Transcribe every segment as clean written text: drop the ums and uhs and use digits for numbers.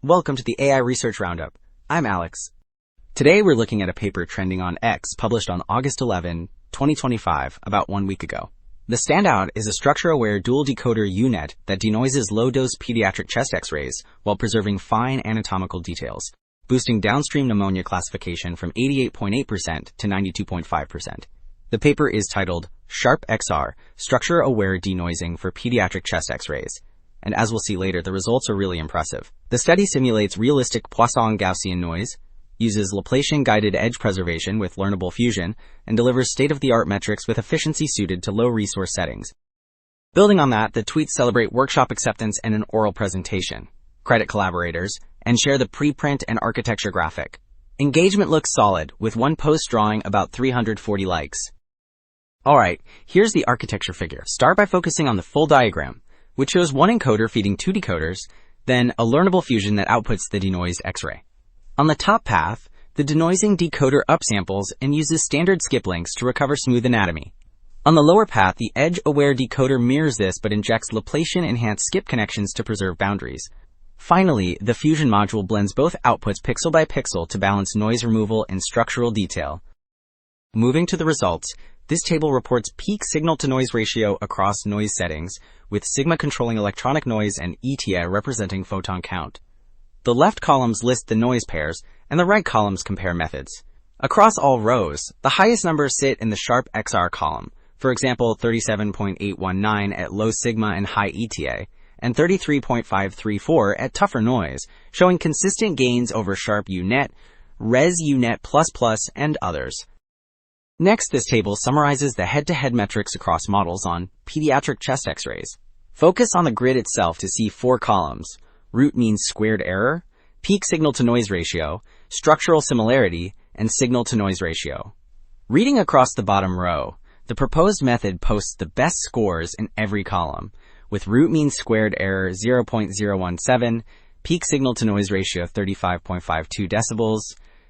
Welcome to the AI Research Roundup. I'm Alex. Today we're looking at a paper trending on X published on August 11, 2025, about 1 week ago. The standout is a structure-aware dual-decoder UNet that denoises low-dose pediatric chest X-rays while preserving fine anatomical details, boosting downstream pneumonia classification from 88.8% to 92.5%. The paper is titled SharpXR, Structure-Aware Denoising for Pediatric Chest X-rays. And as we'll see later, the results are really impressive. The study simulates realistic Poisson-Gaussian noise, uses Laplacian-guided edge preservation with learnable fusion, and delivers state-of-the-art metrics with efficiency suited to low-resource settings. Building on that, the tweets celebrate workshop acceptance and an oral presentation, credit collaborators, and share the preprint and architecture graphic. Engagement looks solid, with one post drawing about 340 likes. Alright, here's the architecture figure. Start by focusing on the full diagram, which shows one encoder feeding two decoders, then a learnable fusion that outputs the denoised X-ray. On the top path, the denoising decoder upsamples and uses standard skip links to recover smooth anatomy. On the lower path, the edge-aware decoder mirrors this but injects Laplacian-enhanced skip connections to preserve boundaries. Finally, the fusion module blends both outputs pixel by pixel to balance noise removal and structural detail. Moving to the results, this table reports peak signal-to-noise ratio across noise settings, with sigma controlling electronic noise and eta representing photon count. The left columns list the noise pairs, and the right columns compare methods. Across all rows, the highest numbers sit in the SharpXR column, for example 37.819 at low sigma and high eta, and 33.534 at tougher noise, showing consistent gains over Sharp UNet, Res UNet++, and others. Next, this table summarizes the head-to-head metrics across models on pediatric chest X-rays. Focus on the grid itself to see four columns: root mean squared error, peak signal-to-noise ratio, structural similarity, and signal-to-noise ratio. Reading across the bottom row, the proposed method posts the best scores in every column, with root mean squared error 0.017, peak signal-to-noise ratio 35.52 decibels,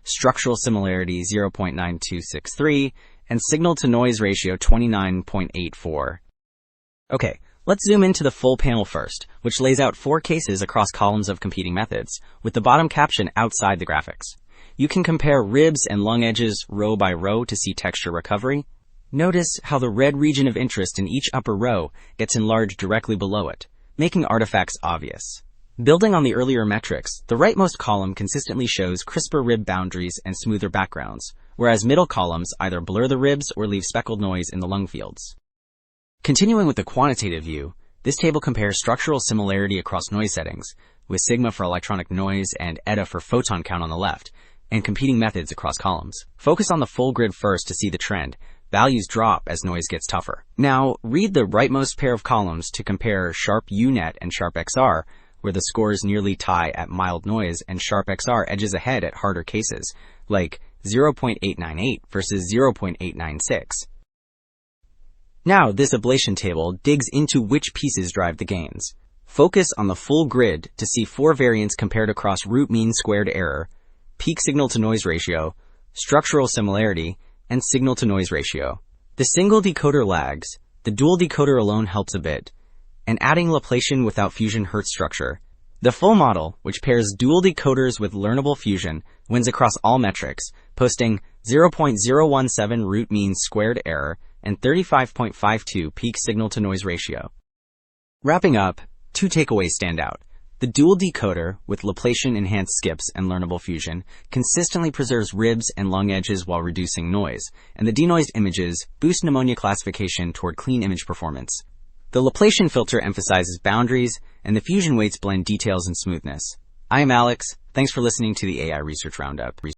structural similarity 0.9263, and signal-to-noise ratio 29.84. Okay, let's zoom into the full panel first, which lays out four cases across columns of competing methods, with the bottom caption outside the graphics. You can compare ribs and lung edges row by row to see texture recovery. Notice how the red region of interest in each upper row gets enlarged directly below it, making artifacts obvious. Building on the earlier metrics, the rightmost column consistently shows crisper rib boundaries and smoother backgrounds, whereas middle columns either blur the ribs or leave speckled noise in the lung fields. Continuing with the quantitative view, this table compares structural similarity across noise settings, with sigma for electronic noise and eta for photon count on the left, and competing methods across columns. Focus on the full grid first to see the trend. Values drop as noise gets tougher. Now, read the rightmost pair of columns to compare Sharp UNet and SharpXR, where the scores nearly tie at mild noise and SharpXR edges ahead at harder cases, like 0.898 versus 0.896. Now, this ablation table digs into which pieces drive the gains. Focus on the full grid to see four variants compared across root mean squared error, peak signal-to-noise ratio, structural similarity, and signal-to-noise ratio. The single decoder lags, the dual decoder alone helps a bit, and adding Laplacian without fusion hurts structure. The full model, which pairs dual decoders with learnable fusion, wins across all metrics, posting 0.017 root mean squared error and 35.52 peak signal-to-noise ratio. Wrapping up, two takeaways stand out. The dual decoder, with Laplacian-enhanced skips and learnable fusion, consistently preserves ribs and lung edges while reducing noise, and the denoised images boost pneumonia classification toward clean image performance. The Laplacian filter emphasizes boundaries, and the fusion weights blend details and smoothness. I am Alex. Thanks for listening to the AI Research Roundup.